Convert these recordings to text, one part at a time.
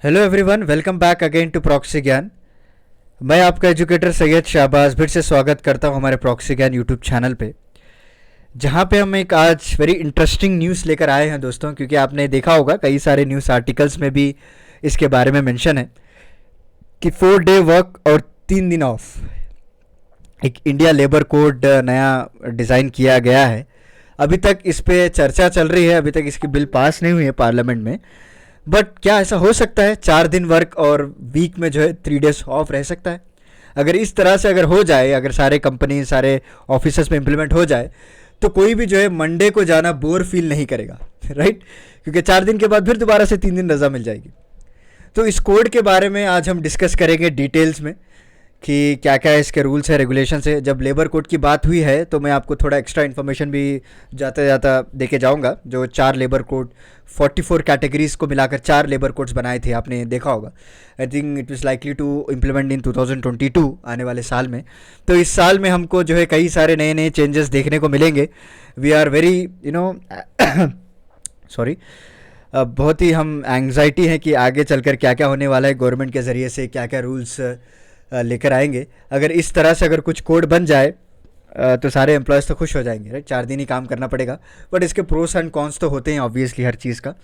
Hello everyone, welcome back again to proxy Gyan. मैं आपका educator Syed Shahbaz फिर से स्वागत करता हूं हमारे प्रॉक्सी ज्ञान यूट्यूब चैनल पे, जहां पे हम एक आज वेरी इंटरेस्टिंग न्यूज़ लेकर आए हैं दोस्तों। क्योंकि आपने देखा होगा कई सारे न्यूज़ आर्टिकल्स में भी इसके बारे में मेंशन है कि 4 डे वर्क और 3 दिन ऑफ एक इंडिया लेबर कोड नया डिज़ाइन किया गया है। अभी तक इस पे चर्चा चल रही है, अभी तक इसकी बिल पास नहीं हुई है पार्लियामेंट में। बट क्या ऐसा हो सकता है 4 दिन वर्क और वीक में जो है 3 डेज ऑफ रह सकता है? अगर इस तरह से अगर हो जाए, अगर सारे कंपनी सारे ऑफिसर्स में इम्प्लीमेंट हो जाए, तो कोई भी जो है मंडे को जाना बोर फील नहीं करेगा राइट। क्योंकि 4 दिन के बाद फिर दोबारा से 3 दिन रजा मिल जाएगी। तो इस कोड के बारे में आज हम डिस्कस करेंगे डिटेल्स में कि क्या क्या इसके रूल्स है, रेगुलेशन है। जब लेबर कोड की बात हुई है तो मैं आपको थोड़ा एक्स्ट्रा इन्फॉर्मेशन भी जाता जाता दे के जाऊँगा। जो 4 लेबर कोड 44 कैटेगरीज को मिलाकर 4 लेबर कोड्स बनाए थे, आपने देखा होगा। I think it is likely to implement in 2022, आने वाले साल में। तो इस साल में हमको जो है कई सारे नए नए चेंजेस देखने को मिलेंगे। वी आर वेरी सॉरी, बहुत ही हम एंग्जाइटी है कि आगे चलकर क्या क्या होने वाला है, गवर्नमेंट के ज़रिए से क्या क्या रूल्स लेकर आएंगे। अगर इस तरह से अगर कुछ कोड बन जाए तो सारे एम्प्लॉयज़ तो खुश हो जाएंगे राइट। 4 दिन ही काम करना पड़ेगा, बट इसके प्रोस एंड कॉन्स तो होते हैं ऑब्वियसली हर चीज़ का।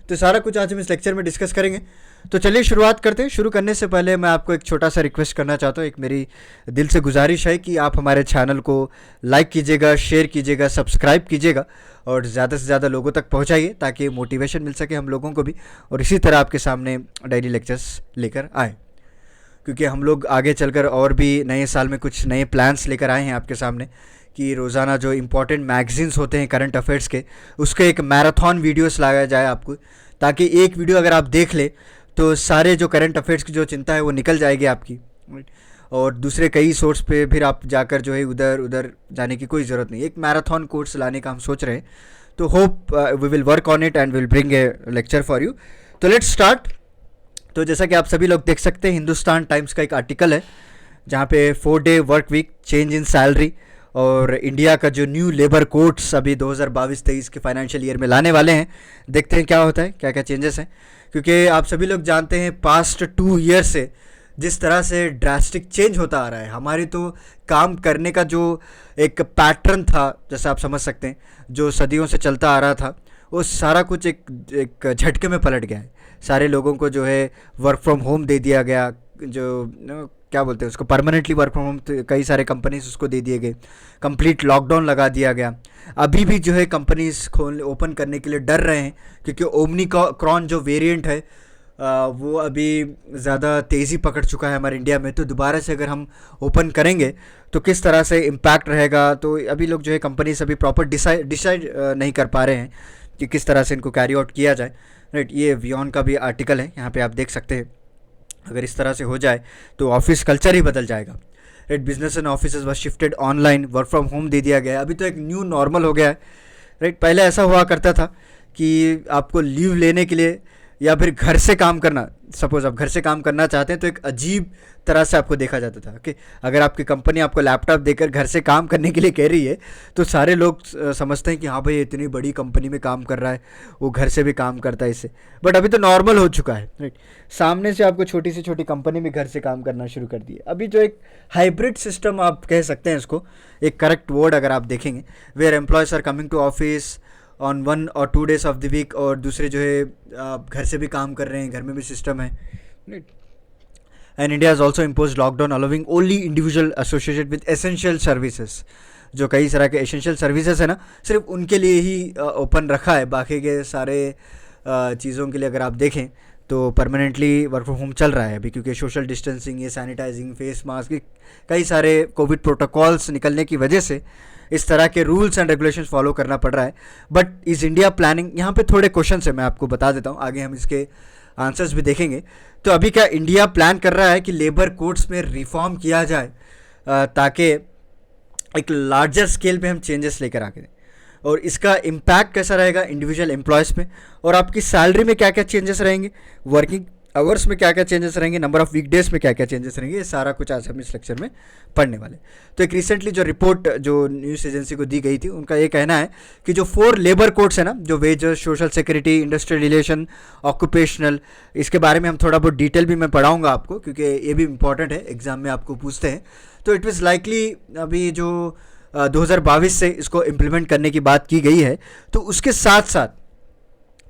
तो सारा कुछ आज हम इस लेक्चर में डिस्कस करेंगे। तो चलिए शुरुआत करते हैं। शुरू करने से पहले मैं आपको एक छोटा सा रिक्वेस्ट करना चाहता हूँ। एक मेरी दिल से गुजारिश है कि आप हमारे चैनल को लाइक कीजिएगा, शेयर कीजिएगा, सब्सक्राइब कीजिएगा और ज़्यादा से ज़्यादा लोगों तक पहुँचाइए, ताकि मोटिवेशन मिल सके हम लोगों को भी, और इसी तरह आपके सामने डेली लेक्चर्स लेकर आए। क्योंकि हम लोग आगे चलकर और भी नए साल में कुछ नए प्लान्स लेकर आए हैं आपके सामने कि रोज़ाना जो इम्पोर्टेंट मैगजीन्स होते हैं करंट अफेयर्स के, उसके एक मैराथन वीडियोस लाया जाए आपको, ताकि एक वीडियो अगर आप देख ले तो सारे जो करंट अफेयर्स की जो चिंता है वो निकल जाएगी आपकी। और दूसरे कई सोर्स पे फिर आप जाकर जो है उधर उधर जाने की कोई ज़रूरत नहीं। एक मैराथन कोर्स लाने का हम सोच रहे हैं। तो hope we will work on it and will bring a lecture for you. तो लेट्स स्टार्ट। तो जैसा कि आप सभी लोग देख सकते हैं, हिंदुस्तान टाइम्स का एक आर्टिकल है जहाँ पे 4 day work week, change in salary और इंडिया का जो न्यू लेबर कोड्स अभी 2022-23 के फाइनेंशियल ईयर में लाने वाले हैं। देखते हैं क्या होता है, क्या क्या चेंजेस हैं। क्योंकि आप सभी लोग जानते हैं पास्ट 2 ईयर से जिस तरह से ड्रास्टिक चेंज होता आ रहा है, हमारी तो काम करने का जो एक पैटर्न था, जैसा आप समझ सकते हैं, जो सदियों से चलता आ रहा था, वो सारा कुछ एक झटके में पलट गया है। सारे लोगों को जो है वर्क फ्रॉम होम दे दिया गया, जो क्या बोलते हैं उसको, परमानेंटली वर्क फ्रॉम होम। कई सारे कंपनीज उसको दे दिए गए, कंप्लीट लॉकडाउन लगा दिया गया। अभी भी जो है कंपनीज खोल ओपन करने के लिए डर रहे हैं, क्योंकि ओमनिक्रॉन जो वेरिएंट है वो अभी ज़्यादा तेज़ी पकड़ चुका है हमारे इंडिया में। तो दोबारा से अगर हम ओपन करेंगे तो किस तरह से इम्पैक्ट रहेगा, तो अभी लोग जो है कंपनीज अभी प्रॉपर डिसाइड नहीं कर पा रहे हैं कि किस तरह से इनको कैरी आउट किया जाए राइट। ये वियॉन का भी आर्टिकल है, यहाँ पे आप देख सकते हैं। अगर इस तरह से हो जाए तो ऑफिस कल्चर ही बदल जाएगा right. Business and office was shifted online, work from home दे दिया गया है। अभी तो एक न्यू नॉर्मल हो गया है राइट। पहले ऐसा हुआ करता था कि आपको लीव लेने के लिए या फिर घर से काम करना, सपोज आप घर से काम करना चाहते हैं तो एक अजीब तरह से आपको देखा जाता था कि अगर आपकी कंपनी आपको लैपटॉप देकर घर से काम करने के लिए कह रही है तो सारे लोग समझते हैं कि हाँ भाई इतनी बड़ी कंपनी में काम कर रहा है, वो घर से भी काम करता है इससे। बट अभी तो नॉर्मल हो चुका है राइट। सामने से आपको छोटी से छोटी कंपनी में घर से काम करना शुरू कर दी है। अभी जो एक हाइब्रिड सिस्टम आप कह सकते हैं इसको, एक करेक्ट वर्ड अगर आप देखेंगे, where employees are coming to office on 1 और 2 डेज ऑफ द वीक, और दूसरे जो है आप घर से भी काम कर रहे हैं, घर में भी सिस्टम है। And India has also impose lockdown allowing only individual associated with essential services. जो कई तरह के एसेंशियल सर्विसेज है ना, सिर्फ उनके लिए ही ओपन रखा है। बाकी के सारे चीज़ों के लिए अगर आप देखें तो परमानेंटली वर्क फ्रॉम होम चल रहा है अभी, क्योंकि सोशल डिस्टेंसिंग, ये सैनिटाइजिंग, फेस मास्क, कई सारे कोविड प्रोटोकॉल्स निकलने की वजह से इस तरह के रूल्स एंड रेगुलेशंस फॉलो करना पड़ रहा है। बट इज़ इंडिया प्लानिंग, यहाँ पे थोड़े क्वेश्चन है, मैं आपको बता देता हूँ, आगे हम इसके आंसर्स भी देखेंगे। तो अभी क्या इंडिया प्लान कर रहा है कि लेबर कोड्स में रिफॉर्म किया जाए, ताकि एक लार्जर स्केल पे हम चेंजेस लेकर आके दें। और इसका इम्पैक्ट कैसा रहेगा इंडिविजुअल एम्प्लॉयज़ में, और आपकी सैलरी में क्या क्या चेंजेस रहेंगे, वर्किंग आवर्स में क्या क्या चेंजेस रहेंगे, नंबर ऑफ वीकडेज में क्या क्या चेंजेस रहेंगे, ये सारा कुछ आज हम इस लेक्चर में पढ़ने वाले। तो एक रिसेंटली जो रिपोर्ट जो न्यूज़ एजेंसी को दी गई थी, उनका ये कहना है कि जो 4 लेबर कोड्स है ना, जो wages, social security, industrial relation, occupational, इसके बारे में हम थोड़ा बहुत डिटेल भी मैं पढ़ाऊँगा आपको, क्योंकि ये भी इंपॉर्टेंट है, एग्जाम में आपको पूछते हैं। तो इट वॉज लाइकली अभी जो 2022 से इसको इम्प्लीमेंट करने की बात की गई है। तो उसके साथ साथ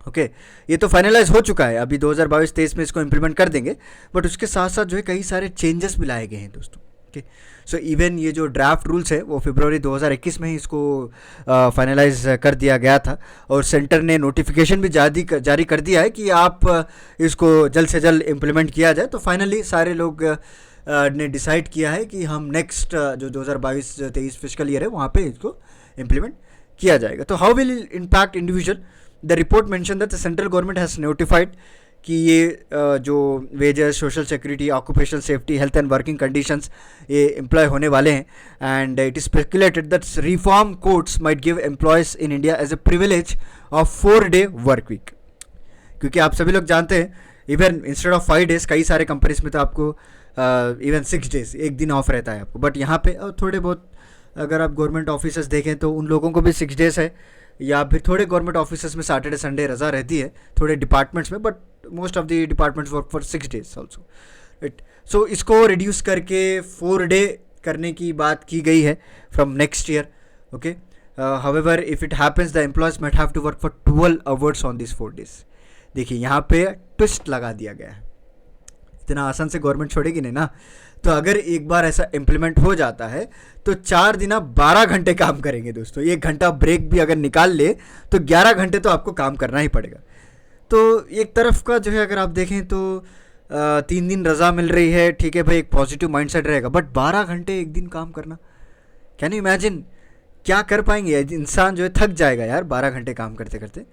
ओके ये तो फाइनलाइज हो चुका है, अभी 2022-23 में इसको इम्प्लीमेंट कर देंगे, बट उसके साथ साथ जो है कई सारे चेंजेस भी लाए गए हैं दोस्तों। ओके सो इवन ये जो ड्राफ्ट रूल्स है वो फरवरी 2021 में ही इसको फाइनलाइज कर दिया गया था, और सेंटर ने नोटिफिकेशन भी जारी कर दिया है कि आप इसको जल्द से जल्द इम्प्लीमेंट किया जाए। तो फाइनली सारे लोग ने डिसाइड किया है कि हम नेक्स्ट जो 2022-23 फिजिकल ईयर है वहाँ पे इसको इम्प्लीमेंट किया जाएगा। तो how will impact individual? The report mention that the central government has notified कि ये जो wages, social security, occupational safety, health and working conditions ये एम्प्लॉय होने वाले हैं, and it is speculated that reform codes might give employees in India as a privilege of 4-day work week. क्योंकि आप सभी लोग जानते हैं इवन इंस्टेड ऑफ 5 days कई सारे कंपनीज में तो आपको इवन 6 days, एक दिन ऑफ रहता है आपको, बट यहाँ पे थोड़े बहुत अगर आप गवर्नमेंट ऑफिसर्स देखें तो उन लोगों को भी 6 days है, या फिर थोड़े गवर्नमेंट ऑफिसर्स में सैटरडे संडे रजा रहती है, थोड़े डिपार्टमेंट्स में, but most of the departments work for 6 days also, right. So इसको रिड्यूस करके 4 day करने की बात की गई है from next year. Okay however if it happens the employees might have to work for 12 hours on this 4 days। देखिए यहाँ पे ट्विस्ट लगा दिया गया है, इतना आसान से गवर्नमेंट छोड़ेगी नहीं ना। तो अगर एक बार ऐसा इम्प्लीमेंट हो जाता है तो 4 दिन आप 12 घंटे काम करेंगे दोस्तों। 1 घंटा ब्रेक भी अगर निकाल ले तो 11 घंटे तो आपको काम करना ही पड़ेगा। तो एक तरफ का जो है अगर आप देखें तो 3 दिन रज़ा मिल रही है, ठीक है भाई, एक पॉजिटिव माइंडसेट रहेगा, बट 12 घंटे एक दिन काम करना, कैन यू इमेजिन क्या कर पाएंगे? इंसान जो है थक जाएगा यार 12 घंटे काम करते करते।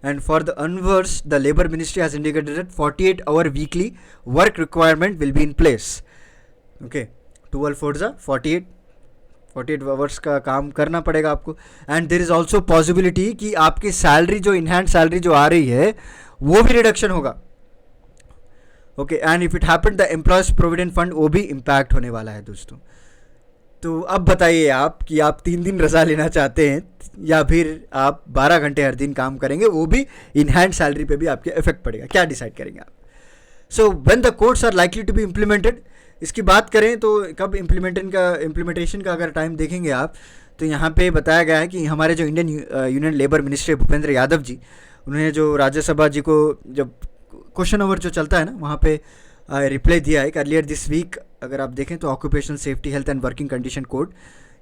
And for the unverse, the Labour Ministry has indicated that 48-hour weekly work requirement will be in place. Okay, 12 4 48 hours का काम करना पड़ेगा आपको। And there is also possibility कि आपकी सैलरी जो enhanced सैलरी जो आ रही है वो भी रिडक्शन होगा। Okay and if it happen the employees provident fund वो भी इम्पैक्ट होने वाला है दोस्तों। तो अब बताइए आप कि आप 3 दिन रजा लेना चाहते हैं या फिर आप 12 घंटे हर दिन काम करेंगे, वो भी इन हैंड सैलरी पे भी आपके इफेक्ट पड़ेगा, क्या डिसाइड करेंगे आप? So when the codes are likely to be implemented, इसकी बात करें तो कब इम्प्लीमेंटेशन का अगर टाइम देखेंगे आप तो यहाँ पे बताया गया है कि हमारे जो Indian union labour ministry Bhupender Yadav ji, उन्होंने जो राज्यसभा जी को जब क्वेश्चन ओवर जो चलता है ना वहाँ पे रिप्लाई दिया है कि अर्लियर दिस वीक अगर आप देखें तो occupational safety, health and working condition code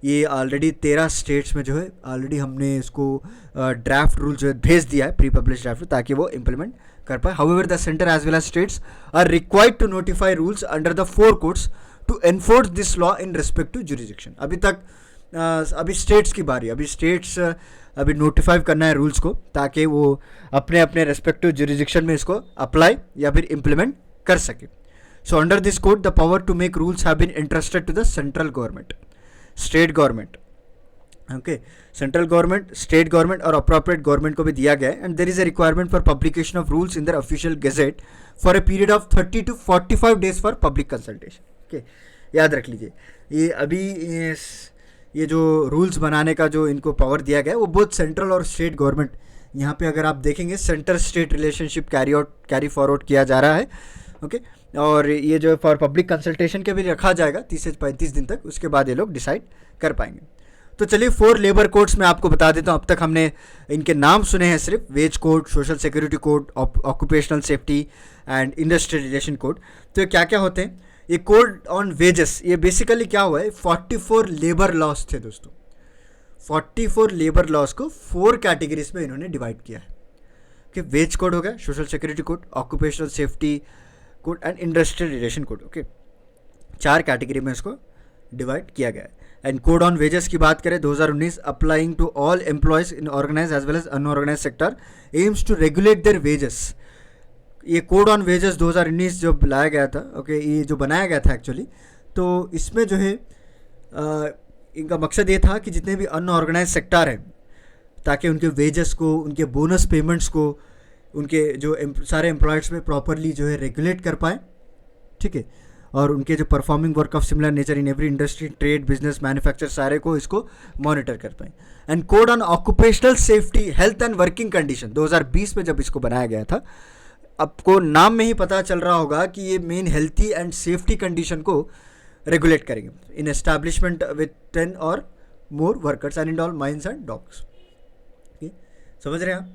ये ऑलरेडी 13 स्टेट्स में जो है ऑलरेडी हमने इसको ड्राफ्ट रूल जो है भेज दिया है, प्री पब्लिश ड्राफ्ट, ताकि वो इम्प्लीमेंट कर पाए। However the centre as well as states are required to notify rules under the 4 codes to enforce this law in respect to jurisdiction. अभी तक अभी स्टेट्स की बारी, अभी स्टेट्स अभी नोटिफाई करना है रूल्स को, ताकि वो अपने अपने रेस्पेक्टिव जुरिडिक्शन में इसको अप्लाई या फिर इम्प्लीमेंट कर सके। So under this code the power to make rules have been interested to the central government, state government, okay, central government, state government और अप्रोप्रिएट गवर्नमेंट को भी दिया गया है। And there is a requirement for publication of rules in their official gazette for a period of 30 to 45 days for public consultation. Okay, याद रख लीजिए ये अभी ये जो रूल्स बनाने का जो इनको पावर दिया गया है वो बहुत सेंट्रल और स्टेट गवर्नमेंट, यहाँ पे अगर आप देखेंगे centre state relationship carry forward किया जा रहा है। ओके और ये जो फॉर पब्लिक कंसल्टेशन के भी रखा जाएगा 30 से 35 दिन तक, उसके बाद ये लोग डिसाइड कर पाएंगे। तो चलिए 4 लेबर कोड्स में आपको बता देता हूँ। अब तक हमने इनके नाम सुने हैं सिर्फ, wage code, social security code, occupational safety and industrial relation code. तो ये क्या क्या होते हैं? ये कोड ऑन वेजेस, ये बेसिकली क्या हुआ है, 44 लेबर लॉस थे दोस्तों। 44 लेबर लॉस को 4 कैटेगरीज में इन्होंने डिवाइड किया है कि वेज कोड हो गया, social security code, occupational safety code and industrial relation code. Okay, 4 category में इसको डिवाइड किया गया है। एंड कोड ऑन वेजेस की बात करें 2019 applying to all employees in organise as well as unorganise sector aims to regulate their wages. ये code on wages 2019 जो लाया गया था, ओके, ये जो बनाया गया था एक्चुअली, तो इसमें जो है इनका मकसद ये था कि जितने भी अनऑर्गेनाइज सेक्टर हैं ताकि उनके वेजेस को, उनके बोनस पेमेंट्स को उनके जो सारे एम्प्लॉयर्स में प्रॉपरली जो है रेगुलेट कर पाए, ठीक है, और उनके जो performing work of similar nature in every industry, trade, business, manufacture, सारे को इसको मॉनिटर कर पाए। And code on occupational safety, health and working condition 2020 में जब इसको बनाया गया था, आपको नाम में ही पता चल रहा होगा कि ये main healthy and safety condition को रेगुलेट करेंगे इन एस्टैब्लिशमेंट विथ 10 और more workers and in all mines and docks. समझ रहे हैं आप?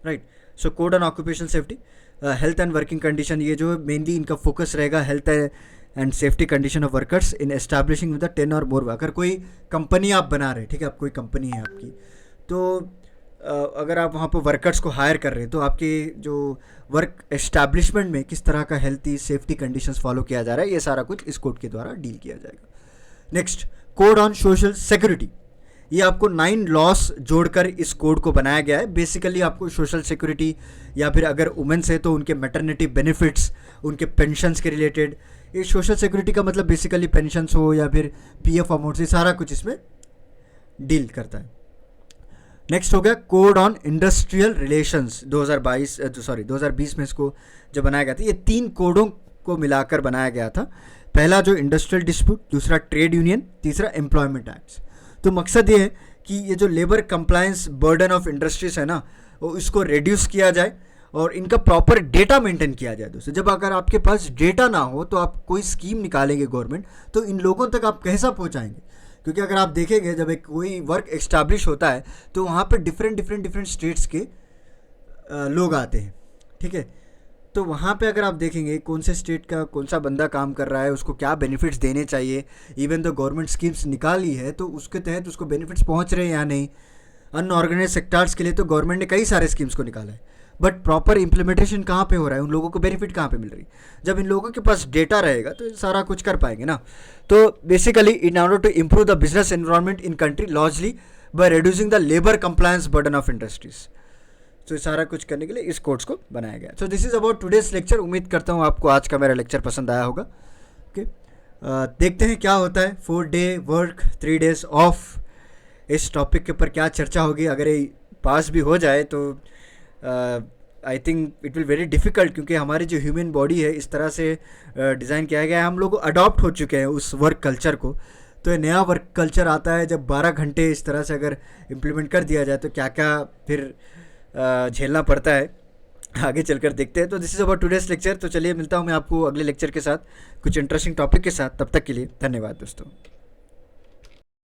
Right. So code on occupational safety, health and working condition, ये जो मेनली इनका फोकस रहेगा health and safety condition of workers in establishing with 10 और मोर। अगर कोई कंपनी आप बना रहे हैं, ठीक है, आप कोई कंपनी है आपकी, तो अगर आप वहाँ पर वर्कर्स को हायर कर रहे हैं तो आपके जो वर्क एस्टैब्लिशमेंट में किस तरह का हेल्थी सेफ्टी कंडीशंस फॉलो किया जा रहा है, ये सारा कुछ इस कोड के द्वारा डील किया जाएगा। Next, code on social security, ये आपको 9 लॉस जोड़कर इस कोड को बनाया गया है। बेसिकली आपको सोशल सिक्योरिटी, या फिर अगर वुमेन्स है तो उनके मैटरनिटी बेनिफिट्स, उनके पेंशन्स के रिलेटेड, ये सोशल सिक्योरिटी का मतलब बेसिकली पेंशन्स हो या फिर पीएफ अमाउंट, से सारा कुछ इसमें डील करता है। नेक्स्ट हो गया कोड ऑन इंडस्ट्रियल रिलेशंस 2020 में इसको जब बनाया गया था, ये 3 कोडों को मिलाकर बनाया गया था। पहला जो इंडस्ट्रियल डिस्प्यूट, दूसरा ट्रेड यूनियन, तीसरा एम्प्लॉयमेंट एक्ट्स। तो मकसद ये है कि ये जो labour compliance burden of industries है ना, वो इसको रिड्यूस किया जाए और इनका प्रॉपर डेटा मेंटेन किया जाए। दोस्तों, जब अगर आपके पास डेटा ना हो तो आप कोई स्कीम निकालेंगे गवर्नमेंट, तो इन लोगों तक आप कैसा पहुंचाएंगे? क्योंकि अगर आप देखेंगे जब एक कोई वर्क एस्टैब्लिश होता है तो वहाँ पे डिफरेंट स्टेट्स के लोग आते हैं, ठीक है। तो वहाँ पे अगर आप देखेंगे कौन से स्टेट का कौन सा बंदा काम कर रहा है, उसको क्या बेनिफिट्स देने चाहिए, इवन तो गवर्नमेंट स्कीम्स निकाली है तो उसके तहत उसको बेनिफिट्स पहुँच रहे हैं या नहीं। अनऑर्गेनाइज सेक्टर्स के लिए तो गवर्नमेंट ने कई सारे स्कीम्स को निकाला है, बट प्रॉपर इम्प्लीमेंटेशन कहाँ पे हो रहा है, उन लोगों को बेनिफिट कहाँ पे मिल रही है? जब इन लोगों के पास डेटा रहेगा तो सारा कुछ कर पाएंगे ना। तो basically in order to improve the business environment in country largely by reducing the labour compliance burden of industries, तो सारा कुछ करने के लिए इस कोर्स को बनाया गया। So this is about today's lecture. उम्मीद करता हूँ आपको आज का मेरा लेक्चर पसंद आया होगा। ओके, देखते हैं क्या होता है 4 डे वर्क 3 डेज ऑफ, इस टॉपिक के ऊपर क्या चर्चा होगी। अगर ये पास भी हो जाए तो आई think it will very difficult, क्योंकि हमारी जो ह्यूमन बॉडी है इस तरह से डिज़ाइन किया गया है, हम लोग अडॉप्ट हो चुके हैं उस वर्क कल्चर को। तो ये नया वर्क कल्चर आता है जब 12 घंटे इस तरह से अगर इम्प्लीमेंट कर दिया जाए तो क्या क्या फिर झेलना पड़ता है, आगे चलकर देखते हैं। तो this is about today's lecture. तो चलिए मिलता हूँ मैं आपको अगले लेक्चर के साथ कुछ इंटरेस्टिंग टॉपिक के साथ। तब तक के लिए धन्यवाद दोस्तों।